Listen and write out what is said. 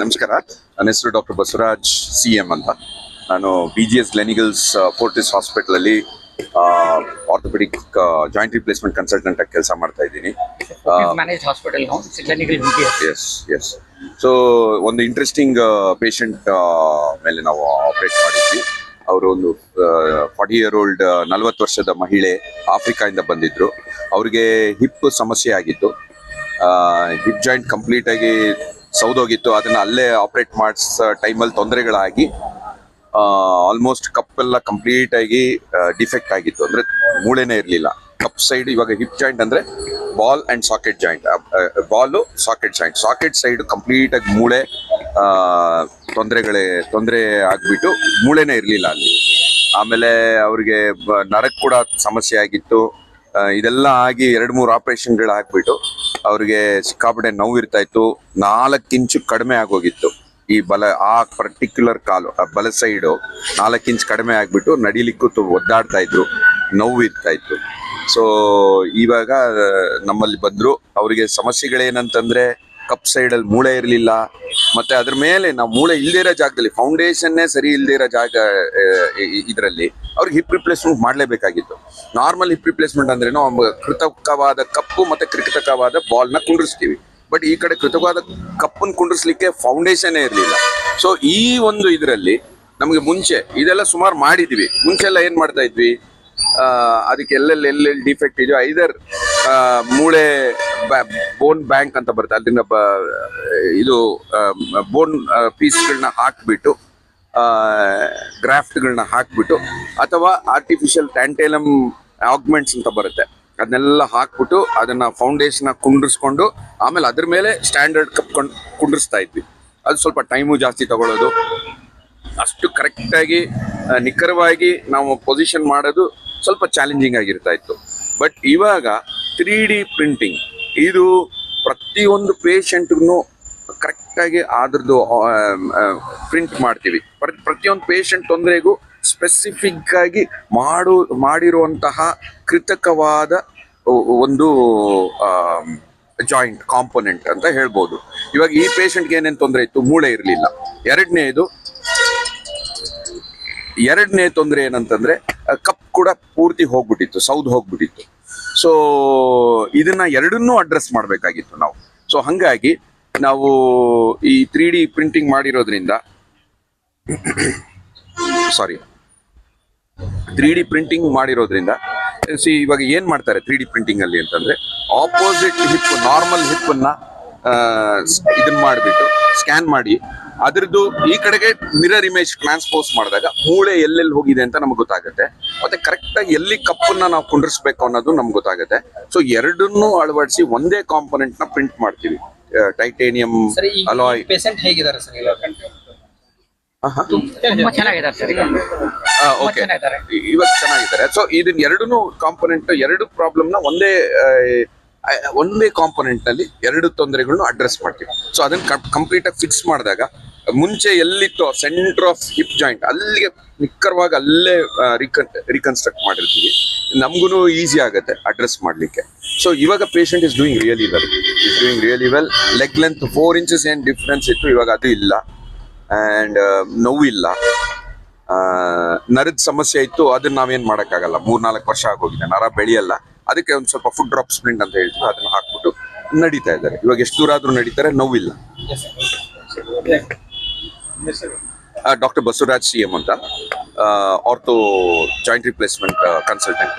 ನಮಸ್ಕಾರ. ನನ್ನ ಹೆಸರು ಡಾಕ್ಟರ್ ಬಸವರಾಜ್ CM ಅಂತ. ನಾನು BGS ಗ್ಲೆನಿಗಲ್ಸ್ ಫೋರ್ಟಿಸ್ ಹಾಸ್ಪಿಟಲಲ್ಲಿ ಆರ್ಥೋಪೆಡಿಕ್ ಜಾಯಿಂಟ್ ರಿಪ್ಲೇಸ್ಮೆಂಟ್ ಕನ್ಸಲ್ಟೆಂಟ್ ಆಗಿ ಕೆಲಸ ಮಾಡ್ತಾ ಇದ್ದೀನಿ. ಎಸ್. ಸೊ ಒಂದು ಇಂಟ್ರೆಸ್ಟಿಂಗ್ ಪೇಷಂಟ್ ಮೇಲೆ ನಾವು ಆಪರೇಟ್ ಮಾಡಿದ್ವಿ. ಅವರು ಒಂದು 40 year old 40 ವರ್ಷದ ಮಹಿಳೆ, ಆಫ್ರಿಕಾದಿಂದ ಬಂದಿದ್ರು. ಅವ್ರಿಗೆ ಹಿಪ್ ಸಮಸ್ಯೆ ಆಗಿತ್ತು. ಹಿಪ್ ಜಾಯಿಂಟ್ ಕಂಪ್ಲೀಟ್ ಆಗಿ ಸೌದೋಗಿತ್ತು. ಅದನ್ನ ಅಲ್ಲೇ ಆಪರೇಟ್ ಮಾಡಿಸೋ ಟೈಮಲ್ಲಿ ತೊಂದರೆಗಳಾಗಿ ಆಲ್ಮೋಸ್ಟ್ ಕಪ್ ಎಲ್ಲ ಕಂಪ್ಲೀಟ್ ಆಗಿ ಡಿಫೆಕ್ಟ್ ಆಗಿತ್ತು. ಅಂದ್ರೆ ಮೂಳೆನೇ ಇರಲಿಲ್ಲ. ಕಪ್ ಸೈಡ್, ಇವಾಗ ಹಿಪ್ ಜಾಯಿಂಟ್ ಅಂದ್ರೆ ball and socket joint, ball socket joint, socket side complete ಆಗಿ ಮೂಳೆ ತೊಂದರೆ ಆಗ್ಬಿಟ್ಟು ಮೂಳೆನೇ ಇರಲಿಲ್ಲ ಅಲ್ಲಿ. ಆಮೇಲೆ ಅವ್ರಿಗೆ ನರಕ್ಕೆ ಕೂಡ ಸಮಸ್ಯೆ ಆಗಿತ್ತು. ಇದೆಲ್ಲ ಆಗಿ 2-3 ಆಪರೇಷನ್ಗಳು ಆಗ್ಬಿಟ್ಟು ಅವ್ರಿಗೆ ಸಿಕ್ಕಾಪಟ್ಟೆ ನೋವು ಇರ್ತಾ ಇತ್ತು. 4 ಇಂಚು ಕಡಿಮೆ ಆಗೋಗಿತ್ತು. ಈ ಆ ಪರ್ಟಿಕ್ಯುಲರ್ ಕಾಲು, ಬಲ ಸೈಡು 4 ಇಂಚ್ ಕಡಿಮೆ ಆಗ್ಬಿಟ್ಟು ನಡಿಲಿಕ್ಕೂ ಒದ್ದಾಡ್ತಾ ಇದ್ರು, ನೋವು ಇರ್ತಾ ಇತ್ತು. ಸೊ ಇವಾಗ ನಮ್ಮಲ್ಲಿ ಬಂದ್ರು. ಅವರಿಗೆ ಸಮಸ್ಯೆಗಳೇನಂತಂದ್ರೆ ಕಪ್ ಸೈಡಲ್ಲಿ ಮೂಳೆ ಇರಲಿಲ್ಲ, ಮತ್ತೆ ಅದ್ರ ಮೇಲೆ ನಾವು ಮೂಳೆ ಇಲ್ದೇ ಇರೋ ಜಾಗದಲ್ಲಿ, ಫೌಂಡೇಶನ್ನೇ ಸರಿ ಇಲ್ದೇ ಇರೋ ಜಾಗ ಇದರಲ್ಲಿ ಅವ್ರಿಗೆ ಹಿಪ್ ರಿಪ್ಲೇಸ್ಮೆಂಟ್ ಮಾಡಲೇಬೇಕಾಗಿತ್ತು. ನಾರ್ಮಲ್ ಹಿಪ್ ರಿಪ್ಲೇಸ್ಮೆಂಟ್ ಅಂದ್ರೆ ನಾವು ಕೃತಕವಾದ ಕಪ್ಪು ಮತ್ತೆ ಕೃತಕವಾದ ಬಾಲ್ನ ಕುಂಡ್ರಿಸ್ತೀವಿ. ಬಟ್ ಈ ಕಡೆ ಕೃತಕವಾದ ಕಪ್ಪನ್ನು ಕುಂಡ್ರಿಸ್ಲಿಕ್ಕೆ ಫೌಂಡೇಶನ್ನೇ ಇರಲಿಲ್ಲ. ಸೊ ಈ ಒಂದು ಇದರಲ್ಲಿ ನಮಗೆ ಮುಂಚೆ ಇದೆಲ್ಲ ಸುಮಾರು ಮಾಡಿದ್ವಿ. ಮುಂಚೆ ಎಲ್ಲ ಏನ್ ಮಾಡ್ತಾ ಇದ್ವಿ, ಅದಕ್ಕೆ ಎಲ್ಲೆಲ್ಲಿ ಡಿಫೆಕ್ಟ್ ಇದೆಯೋ ಐದರ್ ಮೂಳೆ ಬೋನ್ ಬ್ಯಾಂಕ್ ಅಂತ ಬರುತ್ತೆ, ಅದರಿಂದ ಇದು ಬೋನ್ ಪೀಸ್ಗಳನ್ನ ಹಾಕ್ಬಿಟ್ಟು, ಗ್ರಾಫ್ಟ್ಗಳನ್ನ ಹಾಕ್ಬಿಟ್ಟು, ಅಥವಾ ಆರ್ಟಿಫಿಷಿಯಲ್ ಟ್ಯಾಂಟೇಲಮ್ ಆಗ್ಮೆಂಟ್ಸ್ ಅಂತ ಬರುತ್ತೆ, ಅದನ್ನೆಲ್ಲ ಹಾಕ್ಬಿಟ್ಟು ಅದನ್ನ ಫೌಂಡೇಶನ್ ಕುಂಡ್ರಿಸ್ಕೊಂಡು ಆಮೇಲೆ ಅದ್ರ ಮೇಲೆ ಸ್ಟ್ಯಾಂಡರ್ಡ್ ಕಪ್ ಕುಂಡ್ರಿಸ್ತಾ ಇದ್ವಿ. ಅದು ಸ್ವಲ್ಪ ಟೈಮು ಜಾಸ್ತಿ ತಗೊಳ್ಳೋದು. ಅಷ್ಟು ಕರೆಕ್ಟಾಗಿ ನಿಖರವಾಗಿ ನಾವು ಪೊಸಿಷನ್ ಮಾಡೋದು ಸ್ವಲ್ಪ ಚಾಲೆಂಜಿಂಗ್ ಆಗಿರ್ತಾ ಇತ್ತು. ಬಟ್ ಇವಾಗ 3D ಪ್ರಿಂಟಿಂಗ್, ಇದು ಪ್ರತಿಯೊಂದು ಪೇಷಂಟ್ಗೂ ಕರೆಕ್ಟಾಗಿ ಅದ್ರದ್ದು ಪ್ರಿಂಟ್ ಮಾಡ್ತೀವಿ. ಪ್ರತಿಯೊಂದು ಪೇಷಂಟ್ ತೊಂದರೆಗೂ ಸ್ಪೆಸಿಫಿಕ್ ಆಗಿ ಮಾಡಿರುವಂತಹ ಕೃತಕವಾದ ಒಂದು ಜಾಯಿಂಟ್ ಕಾಂಪೊನೆಂಟ್ ಅಂತ ಹೇಳ್ಬೋದು. ಇವಾಗ ಈ ಪೇಷಂಟ್ಗೆ ಏನೇನು ತೊಂದರೆ ಇತ್ತು, ಮೂಳೆ ಇರಲಿಲ್ಲ. ಎರಡನೇ ತೊಂದರೆ ಏನಂತಂದ್ರೆ ಕಪ್ ಕೂಡ ಪೂರ್ತಿ ಹೋಗ್ಬಿಟ್ಟಿತ್ತು, ಸೌದು ಹೋಗ್ಬಿಟ್ಟಿತ್ತು. ಸೊ ಇದನ್ನ ಎರಡನ್ನೂ ಅಡ್ರೆಸ್ ಮಾಡಬೇಕಾಗಿತ್ತು ನಾವು. ಸೊ ಹಂಗಾಗಿ ನಾವು ಈ 3D ಪ್ರಿಂಟಿಂಗ್ ಮಾಡಿರೋದ್ರಿಂದ 3D ಪ್ರಿಂಟಿಂಗ್ ಮಾಡಿರೋದ್ರಿಂದ ಇವಾಗ ಏನ್ ಮಾಡ್ತಾರೆ 3D ಪ್ರಿಂಟಿಂಗ್ ಅಲ್ಲಿ ಅಂತಂದ್ರೆ, ಆಪೋಸಿಟ್ ಹಿಪ್, ನಾರ್ಮಲ್ ಹಿಪ್ ಅನ್ನ ಇದನ್ನ ಮಾಡಿಬಿಟ್ಟು ಸ್ಕ್ಯಾನ್ ಮಾಡಿ ಅದ್ರದ್ದು ಈ ಕಡೆಗೆ ಮಿರರ್ ಇಮೇಜ್ ಟ್ರಾನ್ಸ್ಪೋಸ್ ಮಾಡಿದಾಗ ಮೂಳೆ ಎಲ್ಲೆಲ್ಲಿ ಹೋಗಿದೆ ಅಂತ ನಮ್ಗೆ ಗೊತ್ತಾಗುತ್ತೆ. ಮತ್ತೆ ಕರೆಕ್ಟ್ ಆಗಿ ಎಲ್ಲಿ ಕಪ್ಪನ್ನ ನಾವು ಕುಂಡ್ರಿಸ್ಬೇಕು ಅನ್ನೋದು ನಮ್ಗೆ ಗೊತ್ತಾಗುತ್ತೆ. ಸೊ ಎರಡನ್ನೂ ಅಳವಡಿಸಿ ಒಂದೇ ಕಾಂಪೊನೆಂಟ್ ನ ಪ್ರಿಂಟ್ ಮಾಡ್ತೀವಿ. Titanium alloy. ಪೇಷಂಟ್ ಹೇಗಿದ್ದಾರೆ ಸರ್ ಇವಾಗ? ಓಕೆ, ಇವಾಗ ಚೆನ್ನಾಗಿದ್ದಾರೆ. ಸೊ ಇದನ್ನ ಎರಡನ್ನೂ ಕಾಂಪೊನೆಂಟ್, ಎರಡು ಪ್ರಾಬ್ಲಮ್ ನ ಒಂದೇ ಕಾಂಪೊನೆಂಟ್ ನಲ್ಲಿ ಎರಡು ತೊಂದರೆಗಳನ್ನು ಅಡ್ರೆಸ್ ಮಾಡ್ತೀವಿ. ಸೊ ಅದನ್ನ ಕಂಪ್ಲೀಟ್ ಆಗಿ ಫಿಕ್ಸ್ ಮಾಡಿದಾಗ ಮುಂಚೆ ಎಲ್ಲಿತ್ತೋ ಸೆಂಟರ್ ಆಫ್ ಹಿಪ್ ಜಾಯಿಂಟ್ ಅಲ್ಲಿಗೆ ನಿಖರವಾಗಿ ಅಲ್ಲೇ ರಿಕನ್ಸ್ಟ್ರಕ್ಟ್ ಮಾಡಿರ್ತೀವಿ. ನಮ್ಗೂ ಈಸಿ ಆಗುತ್ತೆ ಅಡ್ರೆಸ್ ಮಾಡ್ಲಿಕ್ಕೆ. ಸೊ ಇವಾಗ patient is doing really well. Leg length 4 inches ಏನ್ ಡಿಫ್ರೆನ್ಸ್ ಇತ್ತು, ಇವಾಗ ಅದು ಇಲ್ಲ. ಅಂಡ್ ನೋವಿಲ್ಲ. ನರದ ಸಮಸ್ಯೆ ಇತ್ತು, ಅದನ್ನ ನಾವೇನ್ ಮಾಡಕ್ಕಾಗಲ್ಲ. 3-4 ವರ್ಷ ಆಗೋಗಿದೆ, ನರ ಬೆಳೆಯಲ್ಲ. ಅದಕ್ಕೆ ಒಂದು ಸ್ವಲ್ಪ ಫುಡ್ ಡ್ರಾಪ್ ಸ್ಪ್ರಿಂಟ್ ಅಂತ ಹೇಳ್ತೀವಿ, ಅದನ್ನ ಹಾಕ್ಬಿಟ್ಟು ನಡೀತಾ ಇದ್ದಾರೆ. ಇವಾಗ ಎಷ್ಟು ದೂರ ಆದ್ರೂ ನಡೀತಾರೆ, ನೋವಿಲ್ಲ. ಡಾಕ್ಟರ್ ಬಸವರಾಜ್ CM ಅಂತ, ಆರ್ಥೋ ಜಾಯಿಂಟ್ ರಿಪ್ಲೇಸ್ಮೆಂಟ್ ಕನ್ಸಲ್ಟೆಂಟ್.